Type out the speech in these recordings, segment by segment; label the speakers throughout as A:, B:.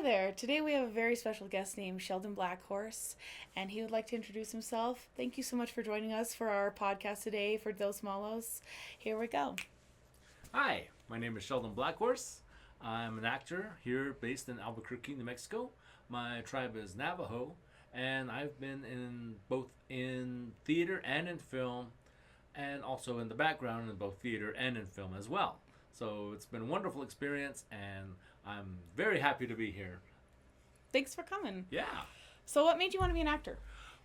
A: there. Today we have a very special guest named Sheldon Blackhorse, and he would like to introduce himself. Thank you so much for joining us for our podcast today for Dos Malos. Here we go.
B: Hi, my name is Sheldon Blackhorse. I'm an actor here based in Albuquerque, New Mexico. My tribe is Navajo, and I've been in both in theater and in film, and also in the background in both theater and in film as well. So it's been a wonderful experience, and I'm very happy to be here.
A: Thanks for coming.
B: Yeah.
A: So, what made you want to be an actor?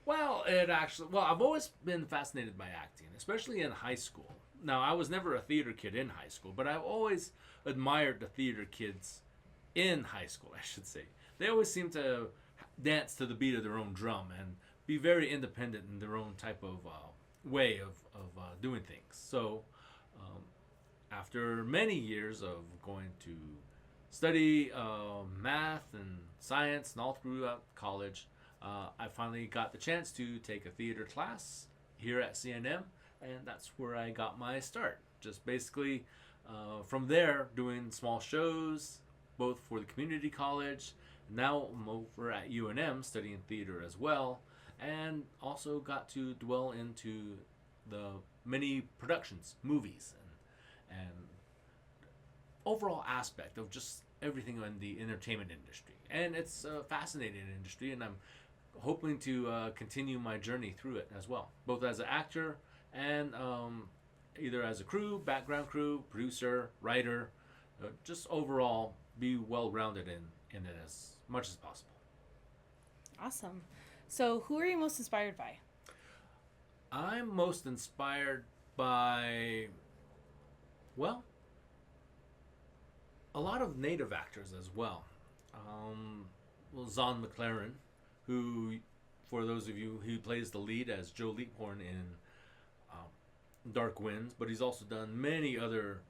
B: I've always been fascinated by acting, especially in high school. Now, I was never a theater kid in high school, but I've always admired the theater kids in high school, I should say. They always seem to dance to the beat of their own drum and be very independent in their own type of way of doing things. So, after many years of going to study math and science and all throughout college, I finally got the chance to take a theater class here at CNM, and that's where I got my start. Just basically from there doing small shows, both for the community college. Now I'm over at UNM studying theater as well, and also got to dwell into the many productions, movies, and overall aspect of just everything in the entertainment industry. And it's a fascinating industry, and I'm hoping to continue my journey through it as well, both as an actor and either as a crew, background crew, producer, writer, just overall be well-rounded in it as much as possible.
A: Awesome. So, who are you most inspired by?
B: I'm most inspired by, well, a lot of native actors as well. Zahn McLaren, who, for those of you, he plays the lead as Joe Leaphorn in Dark Winds, but he's also done many other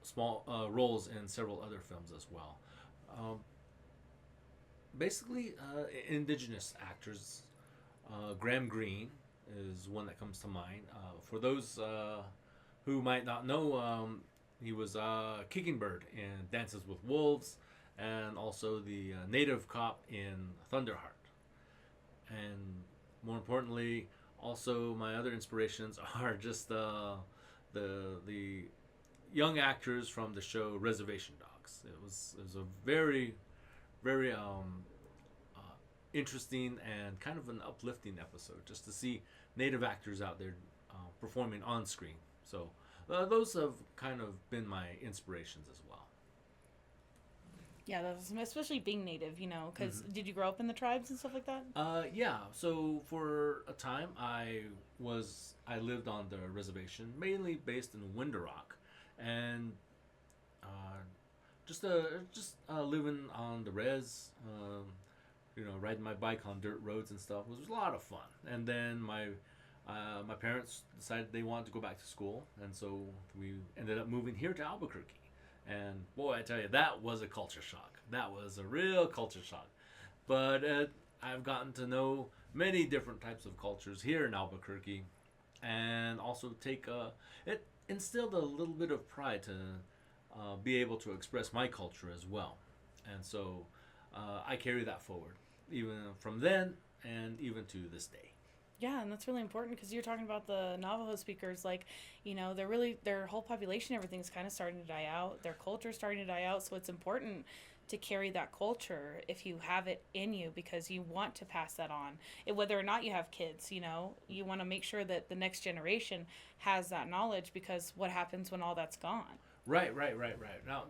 B: small roles in several other films as well. Basically, indigenous actors. Graham Greene is one that comes to mind. For those who might not know, he was Kicking Bird in Dances with Wolves, and also the native cop in Thunderheart. And more importantly, also my other inspirations are just the young actors from the show Reservation Dogs. It was a very interesting and kind of an uplifting episode just to see native actors out there performing on screen. So those have kind of been my inspirations as well.
A: Yeah, that's, especially being native, because did you grow up in the tribes and stuff like that?
B: Yeah. So for a time, I lived on the reservation, mainly based in Window Rock, and just living on the res. Riding my bike on dirt roads and stuff was a lot of fun. And then my parents decided they wanted to go back to school, and so we ended up moving here to Albuquerque. And boy, I tell you, that was a culture shock. That was a real culture shock. But I've gotten to know many different types of cultures here in Albuquerque, and also it instilled a little bit of pride to be able to express my culture as well. And so I carry that forward, even from then and even to this day.
A: Yeah, and that's really important because you're talking about the Navajo speakers. Their whole population, everything's kind of starting to die out. Their culture's starting to die out. So it's important to carry that culture if you have it in you, because you want to pass that on. Whether or not you have kids, you want to make sure that the next generation has that knowledge, because what happens when all that's gone?
B: Right. Now,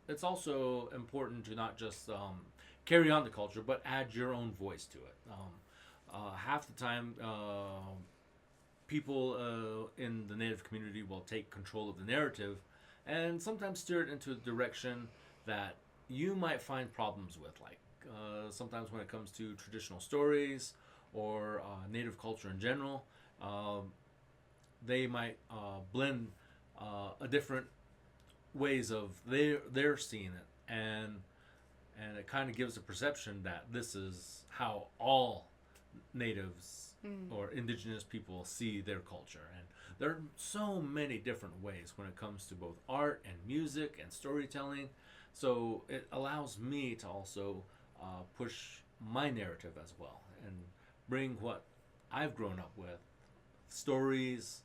B: it's also important to not just carry on the culture, but add your own voice to it. Half the time, people in the Native community will take control of the narrative and sometimes steer it into a direction that you might find problems with. Like sometimes when it comes to traditional stories or Native culture in general, they might blend a different ways of they're seeing it, and it kind of gives a perception that this is how all natives or indigenous people see their culture. And there are so many different ways when it comes to both art and music and storytelling. So it allows me to also push my narrative as well and bring what I've grown up with, stories,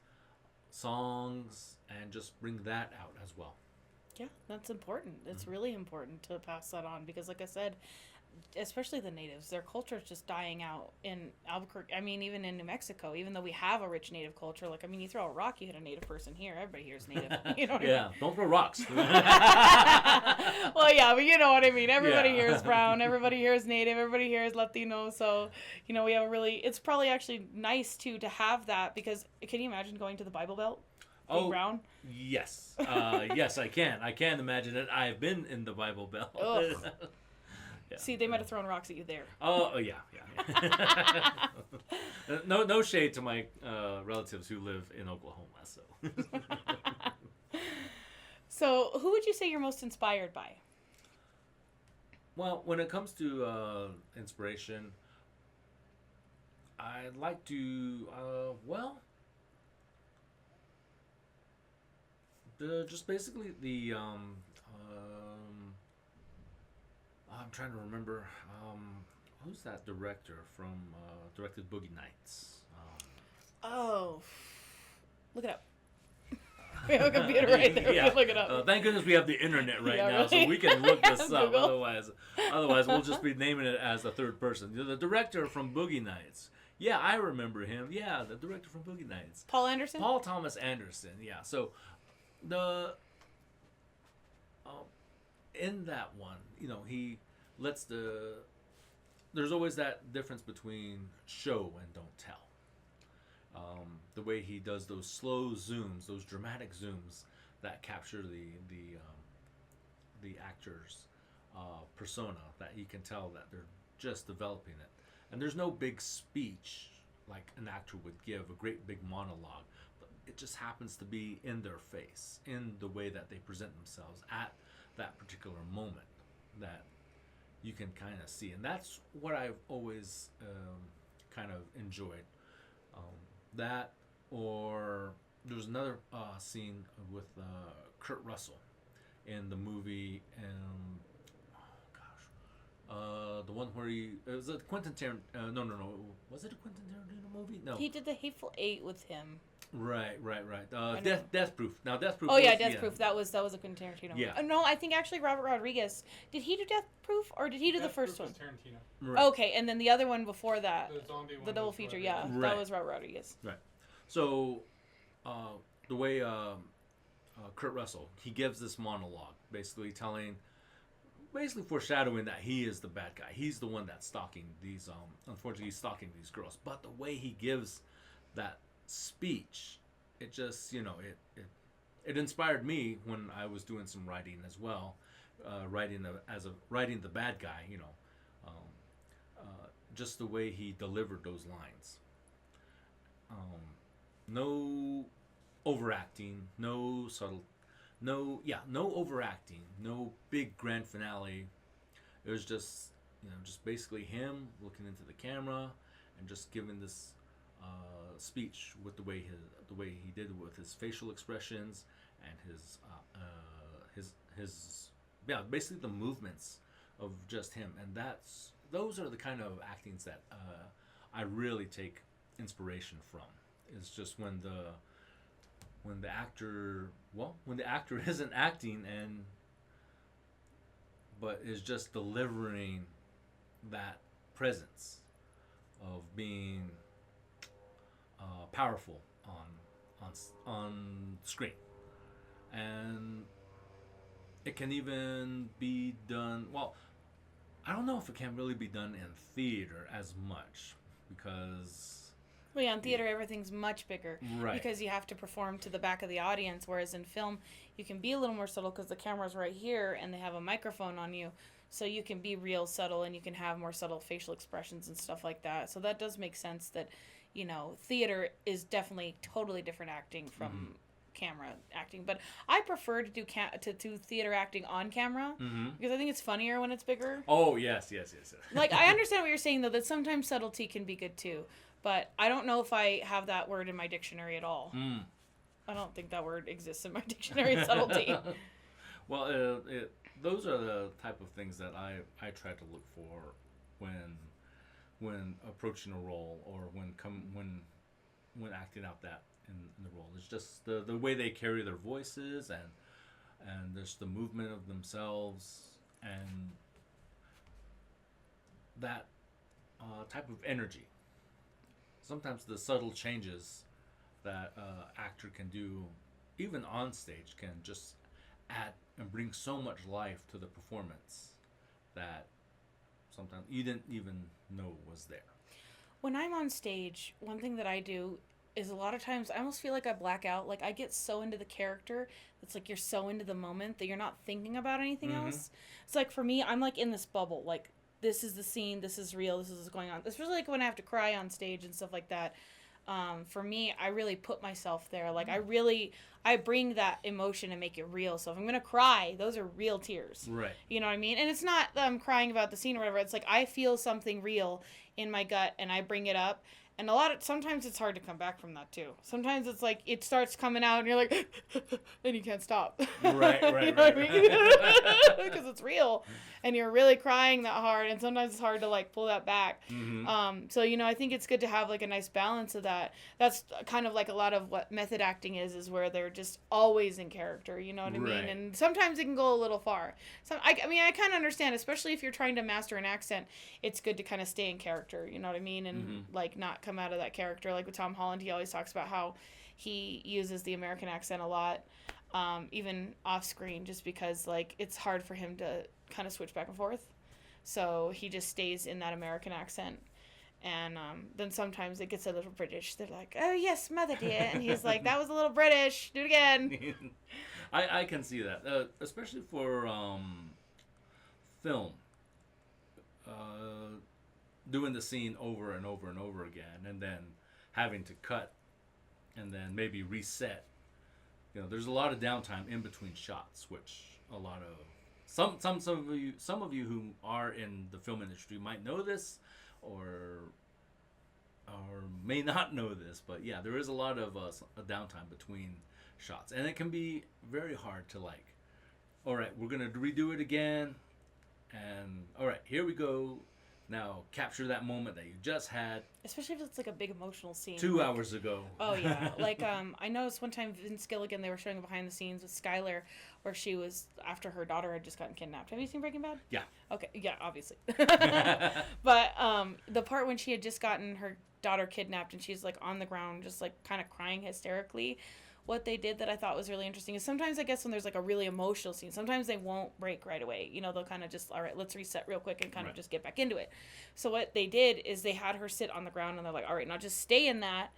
B: songs, and just bring that out as well.
A: Yeah, that's important. It's really important to pass that on because, like I said, especially the natives, their culture is just dying out in Albuquerque. I mean, even in New Mexico, even though we have a rich native culture, like, I mean, you throw a rock, you hit a native person here, everybody here is native. You know what
B: Yeah, don't throw rocks.
A: I mean? Well, yeah, but you know what I mean. Everybody
B: Yeah.
A: here is brown, everybody here is native, everybody here is Latino. So, you know, we have a really, it's probably actually nice, too, to have that because can you imagine going to the Bible Belt? Being brown?
B: Yes. Yes, I can. I can imagine it. I've been in the Bible Belt.
A: Yeah. See, they might have thrown rocks at you there.
B: Oh yeah. No shade to my relatives who live in Oklahoma. So.
A: So, who would you say you're most inspired by?
B: Well, when it comes to inspiration, I'd like to just basically the I'm trying to remember who's that director from directed Boogie Nights.
A: Oh, look it up. We have a computer right there.
B: Yeah.
A: We can look it up.
B: Thank goodness we have the internet right
A: Yeah,
B: now,
A: really.
B: so we can look this up.
A: Google.
B: Otherwise, we'll just be naming it as the third person. The director from Boogie Nights. Yeah, I remember him. Yeah, the director from Boogie Nights.
A: Paul Anderson?
B: Paul Thomas Anderson. Yeah. So the in that one, you know, he lets there's always that difference between show and don't tell. The way he does those slow zooms, those dramatic zooms that capture the actor's persona, that you can tell that they're just developing it. And there's no big speech like an actor would give, a great big monologue. But it just happens to be in their face, in the way that they present themselves at that particular moment that you can kind of see. And that's what I've always kind of enjoyed. That, or there was another scene with Kurt Russell in the movie, the one where it was a Quentin Tarantino. No, was it a Quentin Tarantino movie? No.
A: He did the Hateful Eight with him.
B: Right. Death Proof. Now, Death Proof.
A: Oh yeah, Death Proof. That was a Quentin Tarantino.
B: Yeah.
A: No, I think actually Robert Rodriguez. Did he do Death Proof or did he do the first one?
C: Tarantino.
B: Right.
A: Okay, and then the other one before that,
C: The zombie one
A: the double
C: was
A: feature.
C: Rodriguez.
A: Yeah,
B: Right.
A: that was Robert Rodriguez.
B: Right. So, the way Kurt Russell, he gives this monologue, basically foreshadowing that he is the bad guy. He's the one that's stalking these. Unfortunately, he's stalking these girls. But the way he gives that speech, it just, you know, it inspired me when I was doing some writing as well, writing the bad guy. You know, just the way he delivered those lines. No overacting, no overacting, no big grand finale. It was just, just basically him looking into the camera and just giving this speech with the way he did it, with his facial expressions and his basically the movements of just him. And those are the kind of actings that I really take inspiration from. It's just when the actor isn't acting but is just delivering that presence of being powerful on screen. And it can even be done, well, I don't know if it can really be done in theater as much, because
A: Well, yeah, in theater, everything's much bigger.
B: Right.
A: Because you have to perform to the back of the audience, whereas in film, you can be a little more subtle because the camera's right here and they have a microphone on you. So you can be real subtle and you can have more subtle facial expressions and stuff like that. So that does make sense that, theater is definitely totally different acting from camera acting. But I prefer to do to theater acting on camera because I think it's funnier when it's bigger.
B: Oh, yes.
A: Like, I understand what you're saying, though, that sometimes subtlety can be good, too. But I don't know if I have that word in my dictionary at all. I don't think that word exists in my dictionary, subtlety.
B: Well, those are the type of things that I try to look for when approaching a role, or when acting out that in the role. It's just the way they carry their voices, and there's the movement of themselves, and that type of energy. Sometimes the subtle changes that actor can do, even on stage, can just add and bring so much life to the performance that sometimes you didn't even know was there.
A: When I'm on stage, one thing that I do is a lot of times I almost feel like I black out. Like I get so into the character. It's like you're so into the moment that you're not thinking about anything else. It's like for me, I'm like in this bubble. Like this is the scene. This is real. This is what's going on. Especially like when I have to cry on stage and stuff like that. For me, I really put myself there. Like I bring that emotion and make it real. So if I'm going to cry, those are real tears.
B: Right.
A: You know what I mean? And it's not that I'm crying about the scene or whatever. It's like I feel something real in my gut and I bring it up. And sometimes it's hard to come back from that too. Sometimes it's like it starts coming out and you're like, and you can't stop.
B: Right.
A: You know what I mean? Because it's real, and you're really crying that hard, and sometimes it's hard to like pull that back. So I think it's good to have like a nice balance of that. That's kind of like a lot of what method acting is where they're just always in character. You know what I mean? And sometimes it can go a little far. So I kind of understand, especially if you're trying to master an accent. It's good to kind of stay in character. You know what I mean? And like not come out of that character. Like with Tom Holland, he always talks about how he uses the American accent a lot, even off screen, just because like it's hard for him to kind of switch back and forth. So he just stays in that American accent. And then sometimes it gets a little British. They're like, "Oh yes, mother dear," and he's like, "That was a little British. Do it again."
B: I can see that, especially for film. Doing the scene over and over and over again, and then having to cut, and then maybe reset. There's a lot of downtime in between shots, which a lot of some of you who are in the film industry might know this, or may not know this, but yeah, there is a lot of a downtime between shots, and it can be very hard to like, all right, we're gonna redo it again, and all right, here we go. Now capture that moment that you just had.
A: Especially if it's like a big emotional scene.
B: 2 hours ago.
A: Oh yeah, like I noticed one time Vince Gilligan, they were showing behind the scenes with Skylar, where she was after her daughter had just gotten kidnapped. Have you seen Breaking Bad?
B: Yeah.
A: Okay, yeah, obviously. But the part when she had just gotten her daughter kidnapped and she's like on the ground, just like kind of crying hysterically. What they did that I thought was really interesting is sometimes I guess when there's like a really emotional scene, sometimes they won't break right away. They'll kind of just, all right, let's reset real quick and kind of just get back into it. So what they did is they had her sit on the ground and they're like, all right, now just stay in that,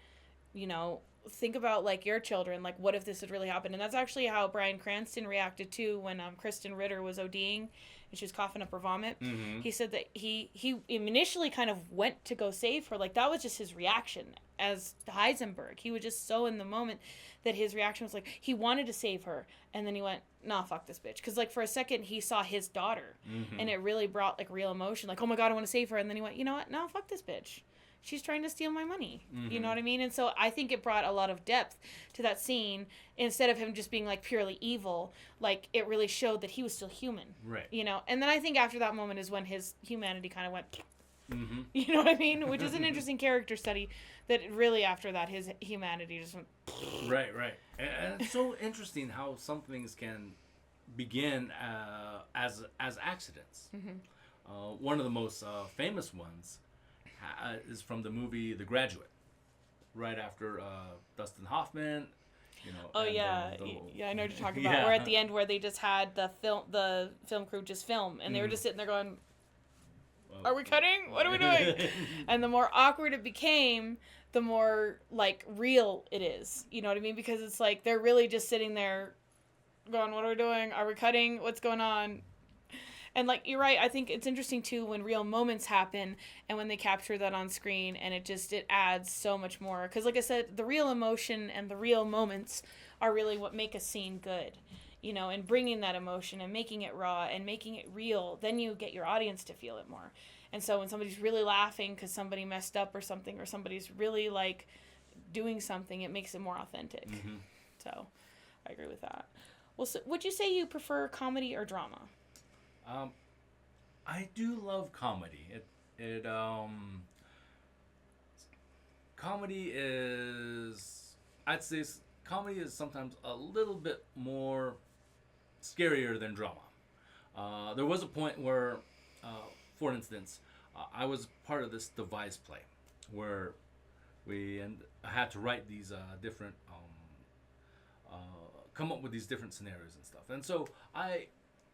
A: think about like your children, like what if this had really happened? And that's actually how Bryan Cranston reacted to when Kristen Ritter was ODing and she was coughing up her vomit. He said that he initially kind of went to go save her. Like that was just his reaction as Heisenberg. He was just so in the moment that his reaction was like he wanted to save her, and then he went, nah, fuck this bitch, because like for a second he saw his daughter, and it really brought like real emotion, like oh my god, I want to save her, and then he went, you know what, no, fuck this bitch, she's trying to steal my money. You know what I mean? And so I think it brought a lot of depth to that scene. Instead of him just being like purely evil, like it really showed that he was still human.
B: Right.
A: And then I think after that moment is when his humanity kind of went. You know what I mean? Which is an interesting character study. That really after that his humanity just went.
B: Right. And it's so interesting how some things can begin as accidents. One of the most famous ones is from the movie The Graduate, right after Dustin Hoffman.
A: Oh yeah, yeah, I know what you're talking about. Where at the end where they just had the film crew just film, and they were just sitting there going, "Are we cutting? What are we doing?" And the more awkward it became, the more like real it is. You know what I mean? Because it's like they're really just sitting there, going, "What are we doing? Are we cutting? What's going on?" And like you're right, I think it's interesting too when real moments happen and when they capture that on screen, and it adds so much more. Because like I said, the real emotion and the real moments are really what make a scene good. And bringing that emotion and making it raw and making it real, then you get your audience to feel it more. And so when somebody's really laughing because somebody messed up or something, or somebody's really like doing something, it makes it more authentic. So I agree with that. Well, so would you say you prefer comedy or drama?
B: Um, I do love comedy. It comedy is, I'd say comedy is sometimes a little bit more scarier than drama. There was a point where, uh, for instance, I was part of this devised play where I had to write these different come up with these different scenarios and stuff. And so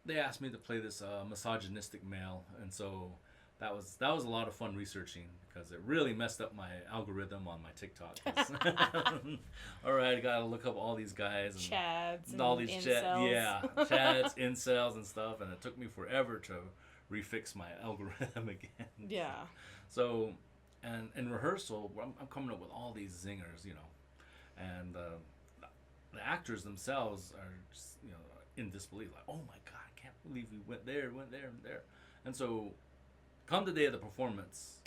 B: they asked me to play this misogynistic male, and so that was a lot of fun researching because it really messed up my algorithm on my TikTok. All right, I gotta look up all these guys and
A: Chads and
B: all these
A: incels.
B: yeah, chads, incels, and stuff, and it took me forever to refix my algorithm again.
A: Yeah.
B: So, and in rehearsal, I'm coming up with all these zingers, and the actors themselves are just, in disbelief, like, oh my god, I can't believe we went there, and there. And so, come the day of the performance,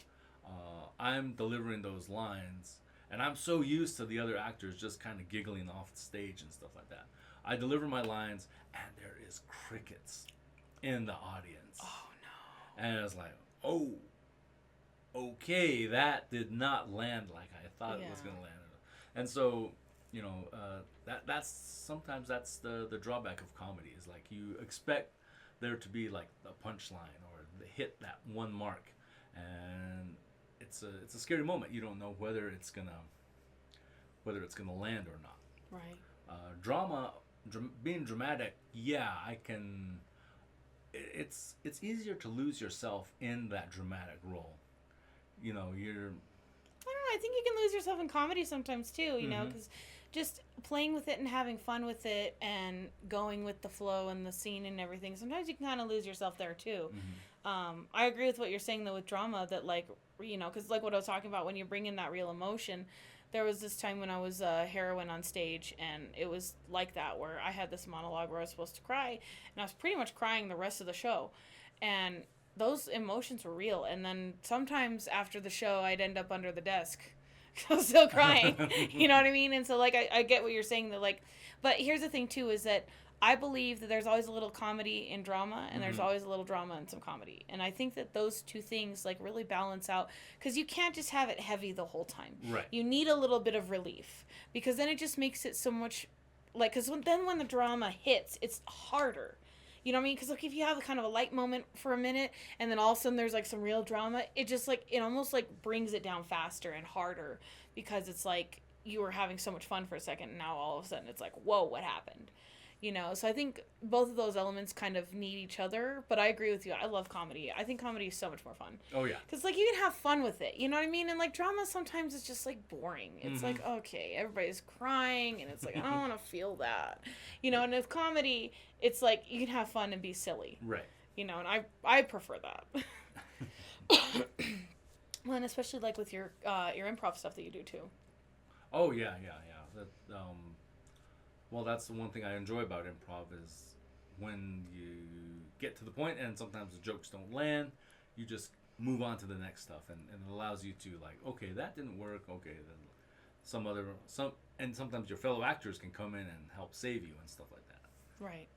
B: I'm delivering those lines, and I'm so used to the other actors just kind of giggling off the stage and stuff like that. I deliver my lines, and there is crickets in the audience.
A: Oh no.
B: And it's like, oh, okay, that did not land like I thought it was
A: Yeah.
B: going to land. And so, that's sometimes that's the drawback of comedy is like you expect there to be like a punchline or hit that one mark, and it's a scary moment. You don't know whether it's gonna land or not.
A: Right.
B: Being dramatic, yeah, I can. It's easier to lose yourself in that dramatic role. You're.
A: I don't know. I think you can lose yourself in comedy sometimes too,
B: Mm-hmm.
A: because just playing with it and having fun with it and going with the flow and the scene and everything, sometimes you can kind of lose yourself there too. I agree with what you're saying though with drama that like, because like what I was talking about when you bring in that real emotion. There was this time when I was heroine on stage, and it was like that where I had this monologue where I was supposed to cry, and I was pretty much crying the rest of the show, and those emotions were real. And then sometimes after the show, I'd end up under the desk. I was still crying. You know what I mean? And so, like, I get what you're saying. That, like, but here's the thing, too, is that I believe that there's always a little comedy in drama, and there's always a little drama in some comedy. And I think that those two things, like, really balance out. Because you can't just have it heavy the whole time.
B: Right.
A: You need a little bit of relief. Because then it just makes it so much, like, because when the drama hits, it's harder. You know what I mean? Because like if you have kind of a light moment for a minute, and then all of a sudden there's like some real drama, it just like it almost like brings it down faster and harder because it's like you were having so much fun for a second, and now all of a sudden it's like, whoa, what happened? So I think both of those elements kind of need each other. But I agree with you. I love comedy. I think comedy is so much more fun.
B: Oh yeah.
A: Because like you can have fun with it. You know what I mean? And like drama sometimes it's just like boring. It's like, okay, everybody's crying, and it's like I don't want to feel that. And with comedy, it's like you can have fun and be silly.
B: Right.
A: And I prefer that. Well, and especially like with your improv stuff that you do too.
B: Oh yeah. That well, that's the one thing I enjoy about improv is when you get to the point and sometimes the jokes don't land, you just move on to the next stuff, and it allows you to like, okay, that didn't work. Okay, then and sometimes your fellow actors can come in and help save you and stuff like that.
A: Right.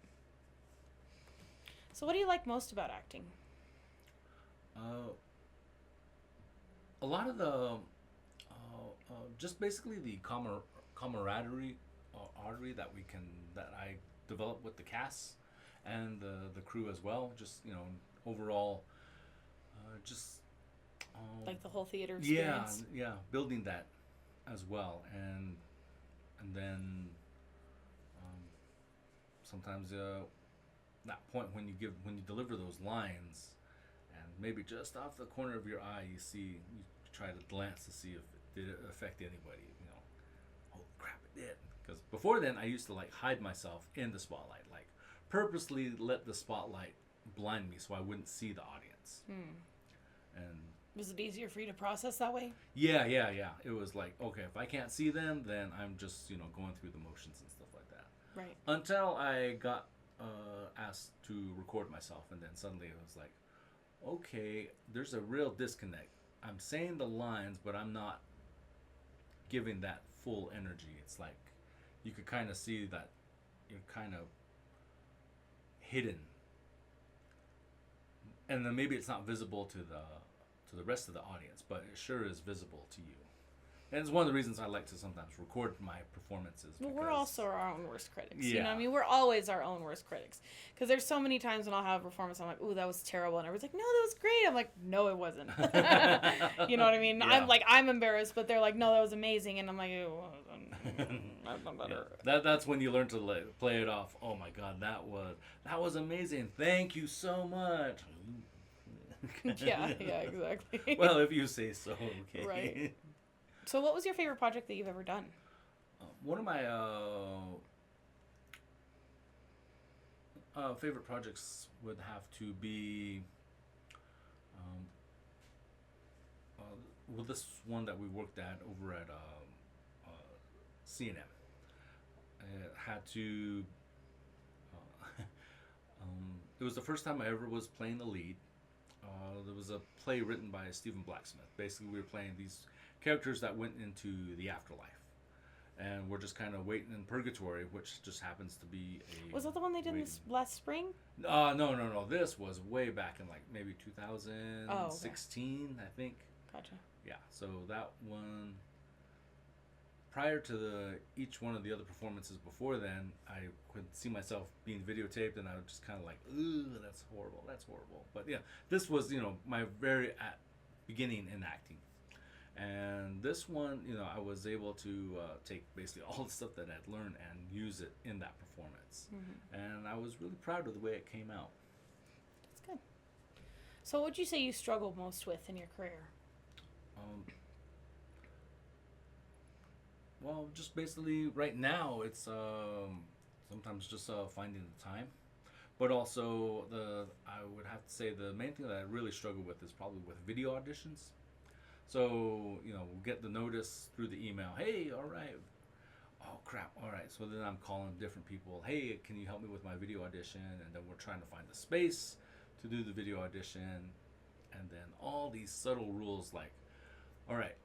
A: So what do you like most about acting?
B: A lot of the just basically the camaraderie artery that I develop with the cast and the crew as well. Just overall, just
A: Like the whole theater experience.
B: yeah, building that as well, and then sometimes that point when you deliver those lines, and maybe just off the corner of your eye you try to glance to see if did it affect anybody. Oh crap, it did. Because before then, I used to like hide myself in the spotlight, like purposely let the spotlight blind me so I wouldn't see the audience. And
A: was it easier for you to process that way?
B: yeah. It was like, okay, if I can't see them, then I'm just going through the motions and stuff like that.
A: Right.
B: Until I got asked to record myself, and then suddenly it was like, okay, there's a real disconnect. I'm saying the lines, but I'm not giving that full energy. It's like you could kind of see that you're kind of hidden and then maybe it's not visible to the rest of the audience, but it sure is visible to you. And it's one of the reasons I like to sometimes record my performances.
A: Well, we're also our own worst critics.
B: Yeah.
A: You know what I mean? We're always our own worst critics. Because there's so many times when I'll have a performance, I'm like, ooh, that was terrible. And everyone's like, no, that was great. I'm like, no, it wasn't. You know what I mean?
B: Yeah.
A: I'm embarrassed, but they're like, no, that was amazing. And I'm like, oh, I've done better.
B: Yeah. That's when you learn to play it off. Oh my God, that was amazing. Thank you so much.
A: Yeah, exactly.
B: Well, if you say so, okay.
A: Right. So what was your favorite project that you've ever done?
B: One of my favorite projects would have to be this one that we worked at over at C&M. It had to it was the first time I ever was playing the lead. There was a play written by Sheldon Blackhorse. Basically, we were playing these characters that went into the afterlife, and we're just kind of waiting in purgatory, which just happens to be a.
A: Was that the one they did this last spring?
B: No. This was way back in like maybe 2016, I think.
A: Gotcha.
B: Yeah, so that one. Prior to each one of the other performances before then, I could see myself being videotaped, and I was just kind of like, ooh, that's horrible. But yeah, this was, my very beginning in acting. And this one, I was able to take basically all the stuff that I'd learned and use it in that performance. Mm-hmm. And I was really proud of the way it came out.
A: That's good. So what would you say you struggled most with in your career?
B: Well, just basically right now, it's sometimes just finding the time. But also, I would have to say the main thing that I really struggle with is probably with video auditions. So, we'll get the notice through the email. Hey, all right. Oh, crap. All right. So then I'm calling different people. Hey, can you help me with my video audition? And then we're trying to find the space to do the video audition. And then all these subtle rules like, all right,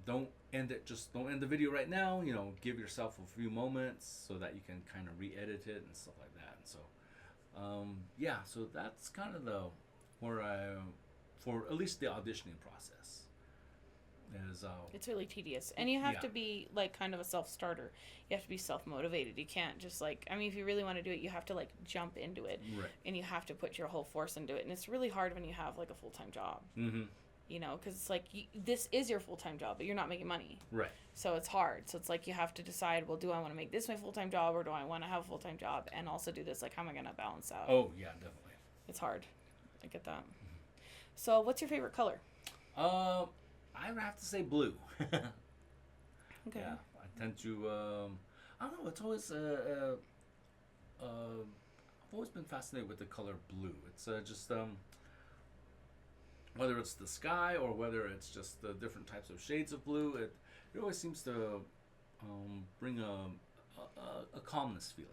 B: don't end the video right now. Give yourself a few moments so that you can kind of re-edit it and stuff like that. And so, so that's kind of for at least the auditioning process.
A: It's really tedious, and you have to be like kind of a self-starter. You have to be self-motivated. You can't just if you really want to do it, you have to jump into it,
B: right.
A: And you have to put your whole force into it. And it's really hard when you have a full-time job.
B: Mm-hmm.
A: Because it's this is your full-time job, but you're not making money.
B: Right.
A: So it's hard. So it's you have to decide, well, do I want to make this my full-time job, or do I want to have a full-time job and also do this? How am I going to balance out?
B: Oh, yeah, definitely.
A: It's hard. I get that. Mm-hmm. So what's your favorite color?
B: I would have to say blue.
A: Okay.
B: Yeah, I tend to, I don't know, it's always, I've always been fascinated with the color blue. It's just, whether it's the sky or whether it's just the different types of shades of blue, it always seems to bring a calmness feeling.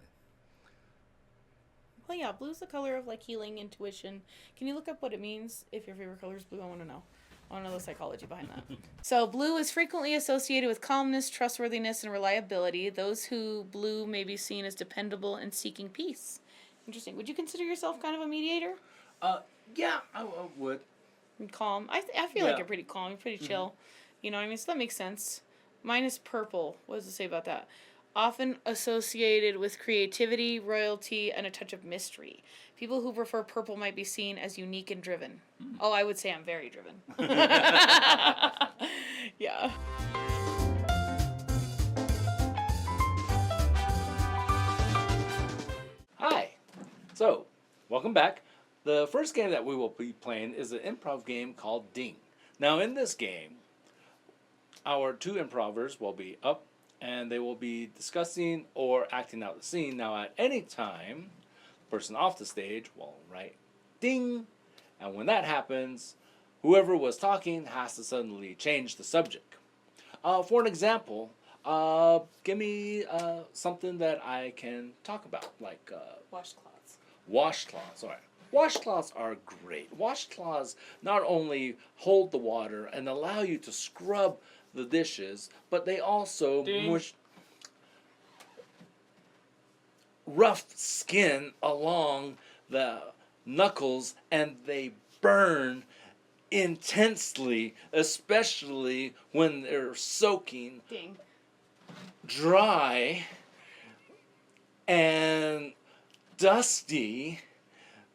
A: Well, yeah, blue's the color of healing, intuition. Can you look up what it means if your favorite color is blue? I want to know. I want to know the psychology behind that. So blue is frequently associated with calmness, trustworthiness, and reliability. Those who blue may be seen as dependable and seeking peace. Interesting. Would you consider yourself kind of a mediator?
B: Yeah, I would.
A: And calm. I feel like you're pretty calm. You're pretty chill. Mm-hmm. You know what I mean? So that makes sense. Mine is purple. What does it say about that? Often associated with creativity, royalty, and a touch of mystery. People who prefer purple might be seen as unique and driven. Mm. Oh, I would say I'm very driven. Yeah.
B: Hi. So, welcome back. The first game that we will be playing is an improv game called Ding. Now, in this game, our two improvers will be up and they will be discussing or acting out the scene. Now, at any time, the person off the stage will write ding, and when that happens, whoever was talking has to suddenly change the subject. For an example, give me something that I can talk about, like
A: washcloths.
B: Washcloths, all right. Washcloths are great. Washcloths not only hold the water and allow you to scrub the dishes, but they also mush rough skin along the
C: knuckles and they burn intensely, especially when they're soaking
A: Ding.
C: dry and dusty.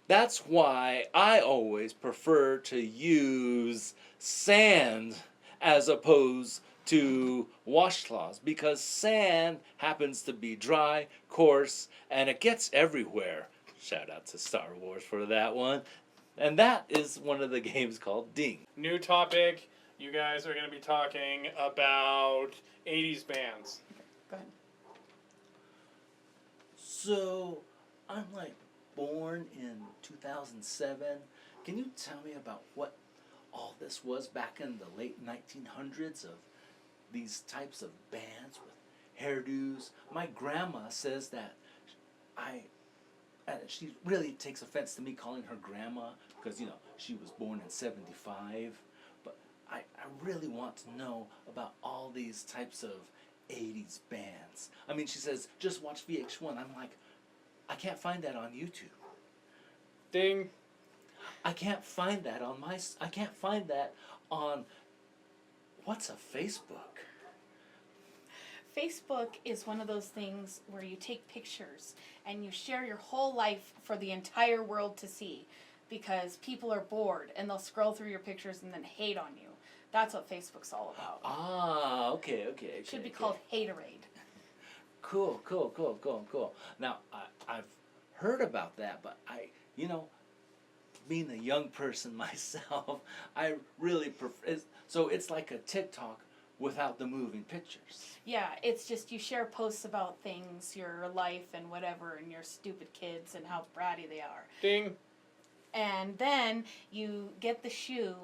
C: That's why I always prefer to use sand as opposed to washcloths, because sand happens to be dry, coarse, and it gets everywhere. Shout out to Star Wars for that one. And that is one of the games called Ding.
D: New topic. You guys are going to be talking about 80s bands.
A: Go ahead.
C: So, I'm like born in 2007. Can you tell me about what all this was back in the late 1900s of these types of bands with hairdos? My grandma says that she really takes offense to me calling her grandma because, she was born in 75. But I really want to know about all these types of 80s bands. I mean, she says, just watch VH1. I'm like, I can't find that on YouTube.
D: Ding.
C: I can't find that on I can't find that on, what's a Facebook?
A: Facebook is one of those things where you take pictures and you share your whole life for the entire world to see, because people are bored and they'll scroll through your pictures and then hate on you. That's what Facebook's all about.
C: Ah, okay.
A: It should be called Haterade.
C: Cool. Now, I've heard about that, but being a young person myself, I really prefer. So it's like a TikTok without the moving pictures.
A: Yeah, it's just you share posts about things, your life and whatever, and your stupid kids and how bratty they are.
D: Ding.
A: And then you get the shoe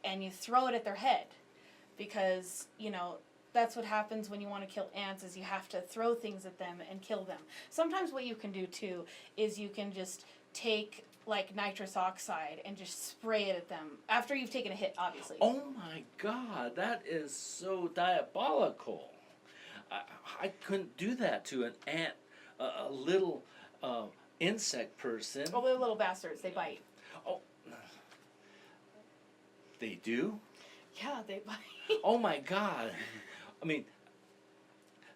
A: and you throw it at their head, because, that's what happens when you want to kill ants, is you have to throw things at them and kill them. Sometimes what you can do too is you can just take like nitrous oxide and just spray it at them after you've taken a hit, obviously.
C: Oh my God, that is so diabolical. I couldn't do that to an ant, a little insect person.
A: Oh, they're little bastards. They bite.
C: Oh, they do?
A: Yeah, they bite.
C: Oh my God. I mean,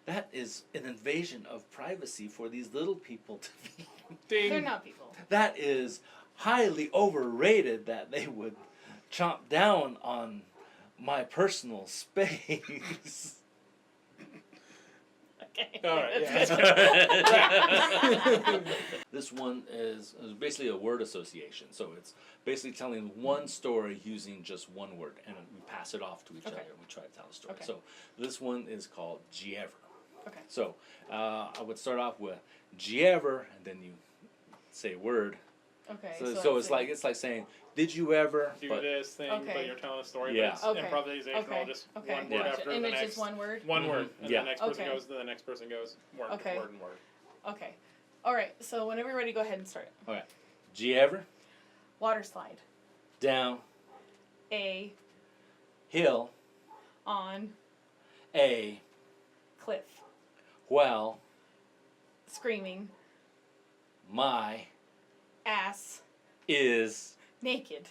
C: that is an invasion of privacy for these little people to be.
D: Ding.
A: They're not people.
C: That is highly overrated that they would chomp down on my personal space.
A: Okay.
D: All right. Yeah.
C: This one is basically a word association. So it's basically telling one story using just one word, and we pass it off to each other and we try to tell a story.
A: Okay.
C: So this one is called Giever.
A: Okay.
C: So I would start off with Giever, and then you say a word.
A: Okay.
C: So it's like saying, did you ever
D: Do this thing,
A: Okay.
D: but you're telling a story.
C: Yeah.
D: But it's
A: Okay.
D: improvisational,
A: Okay.
D: just
A: Okay.
D: one word
C: Yeah.
D: after
A: And
D: the
A: it's
D: next.
A: just one word?
D: One word. And
C: Yeah.
D: the next person
A: Okay.
D: goes, then the next person goes, word,
A: Okay.
D: word, and word.
A: Okay. All right. So whenever you're ready, go ahead and start.
C: Okay. Giever,
A: Water slide.
C: down,
A: A.
C: hill,
A: On.
C: a,
A: Cliff.
C: well,
A: Screaming.
C: my,
A: Ass.
C: is,
A: Naked.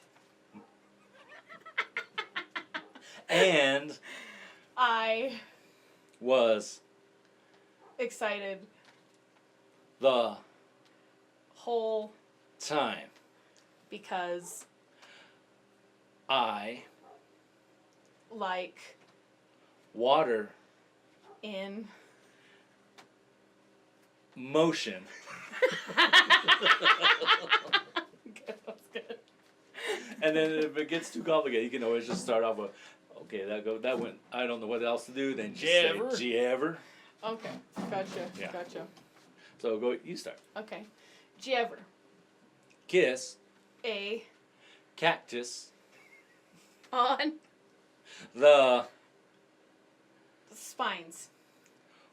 C: and,
A: I.
C: was,
A: Excited.
C: the,
A: Whole.
C: time,
A: Because.
C: I,
A: Like.
C: water,
A: In.
C: motion.
A: Good, that's good.
C: And then if it gets too complicated, you can always just start off with, okay, that went, I don't know what else to do, then just
D: Giever.
C: say Giever.
A: Okay. Gotcha.
C: Yeah.
A: Gotcha.
C: So go, you start.
A: Okay. Giever.
C: Kiss,
A: A.
C: cactus,
A: On.
C: the,
A: Spines.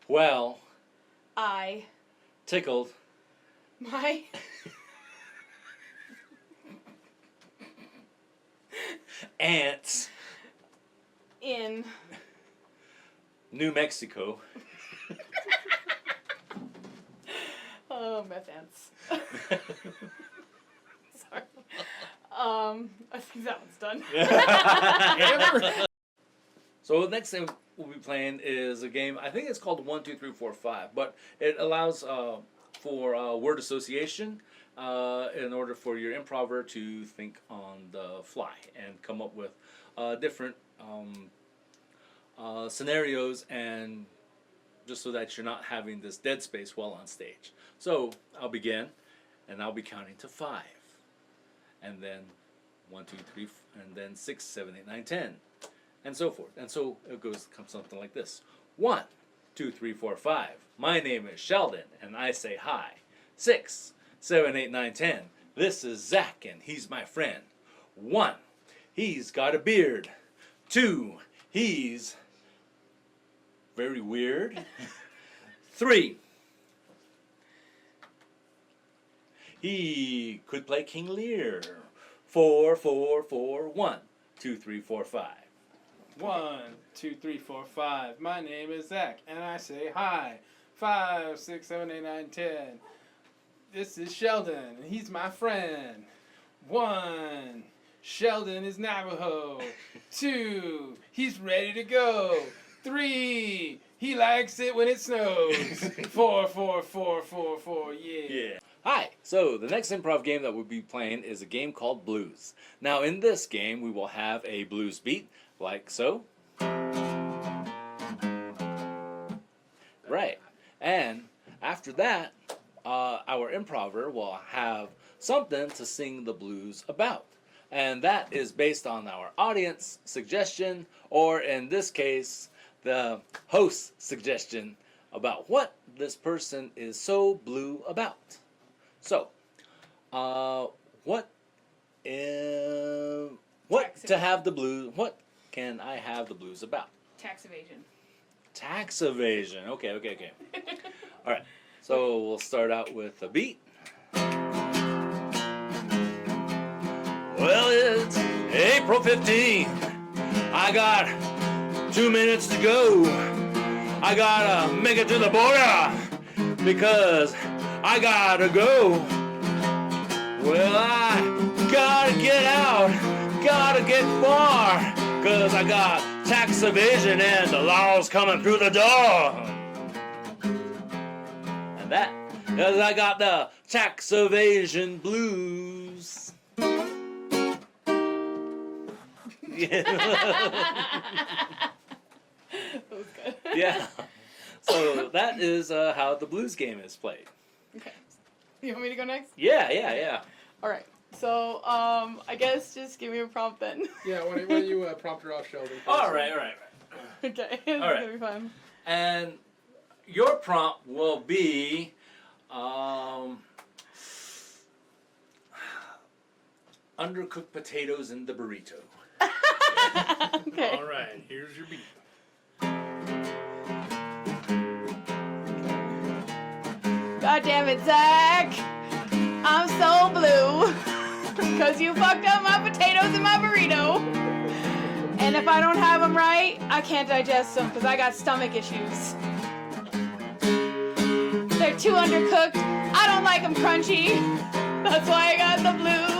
C: well,
A: I.
C: tickled,
A: My.
C: ants,
A: In.
C: New Mexico,
A: Oh, meth ants. Sorry. I think that one's done.
C: So the next thing we'll be playing is a game. I think it's called 1, 2, 3, 4, 5, but it allows for word association in order for your improver to think on the fly and come up with different scenarios, and just so that you're not having this dead space while on stage. So I'll begin, and I'll be counting to 5, and then 1, 2, 3, and then 6, 7, 8, 9, 10. And so forth. And so it comes something like this. 1, 2, 3, 4, 5. My name is Sheldon, and I say hi. 6, 7, 8, 9, 10. This is Zach, and he's my friend. 1, he's got a beard. 2, he's very weird. 3, he could play King Lear. 4, 4, 4, 1, 2, 3, 4, 5.
D: 1, 2, 3, 4, 5. My name is Zach, and I say hi. 5, 6, 7, 8, 9, 10. This is Sheldon, and he's my friend. 1, Sheldon is Navajo. 2, he's ready to go. 3, he likes it when it snows. 4, 4, 4, 4, 4, yeah.
C: Hi, so the next improv game that we'll be playing is a game called Blues. Now in this game we will have a blues beat, like so. Right, and after that, our improver will have something to sing the blues about. And that is based on our audience suggestion, or in this case, the host's suggestion about what this person is so blue about. So, what to have the blues? What can I have the blues about?
A: Tax evasion.
C: Tax evasion. Okay. All right. So we'll start out with a beat. Well, it's April 15th. I got 2 minutes to go. I gotta make it to the border because I gotta go. Well, I gotta get out, gotta get far, cause I got tax evasion and the law's coming through the door. And that, cause I got the tax evasion blues. Yeah.
A: That was good.
C: Yeah. So that is how the blues game is played.
A: Okay. You want me to go next?
C: Yeah.
A: All right. So, I guess just give me a prompt then.
D: Yeah, why don't you prompt her off, Sheldon?
C: All right.
A: Okay. It's
C: right.
A: gonna be fun.
C: And your prompt will be undercooked potatoes in the burrito.
A: Okay.
D: All right, here's your beat.
A: God damn it, Zach! I'm so blue because you fucked up my potatoes in my burrito. And if I don't have them right, I can't digest them because I got stomach issues. They're too undercooked. I don't like them crunchy. That's why I got the blues.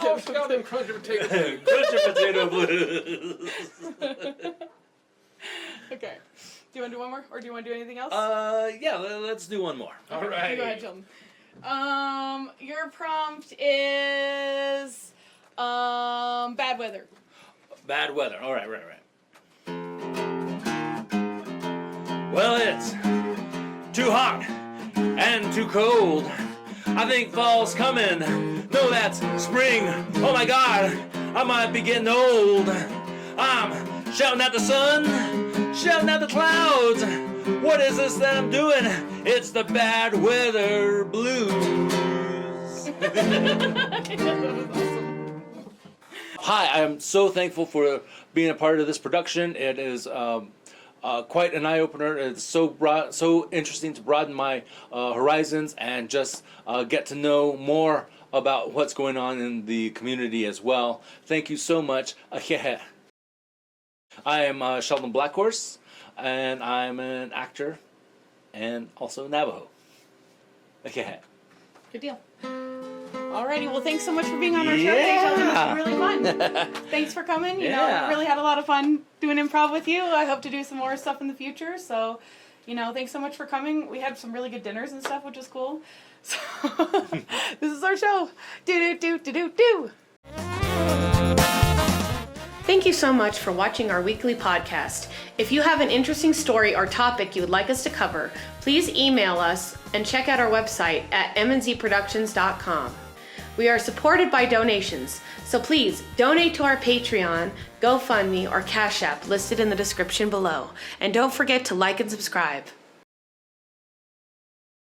D: Oh, Sheldon, crunchy potato blues.
C: Crunchy potato blues.
A: Okay. Do you want to do one more, or do you want to do anything else?
C: Yeah, let's do one more.
D: All
A: You
D: right.
A: go ahead, Sheldon. Your prompt is bad weather.
C: Bad weather. All right. Well, it's too hot and too cold. I think fall's coming. No, that's spring. Oh my God, I might be getting old. I'm shouting at the sun, shouting at the clouds. What is this that I'm doing? It's the bad weather blues.
A: That was awesome.
C: Hi, I'm so thankful for being a part of this production. It is quite an eye-opener. It's so interesting to broaden my horizons and just get to know more about what's going on in the community as well. Thank you so much. I am Sheldon Blackhorse, and I'm an actor and also Navajo.
A: Good deal. Alrighty, well, thanks so much for being on our show today, Sheldon. This was really fun. Thanks for coming. You know, really had a lot of fun doing improv with you. I hope to do some more stuff in the future. So, you know, thanks so much for coming. We had some really good dinners and stuff, which was cool. So, this is our show. Do. Thank you so much for watching our weekly podcast. If you have an interesting story or topic you would like us to cover, please email us and check out our website at mnzproductions.com. We are supported by donations, so please donate to our Patreon, GoFundMe, or Cash App listed in the description below. And don't forget to like and subscribe.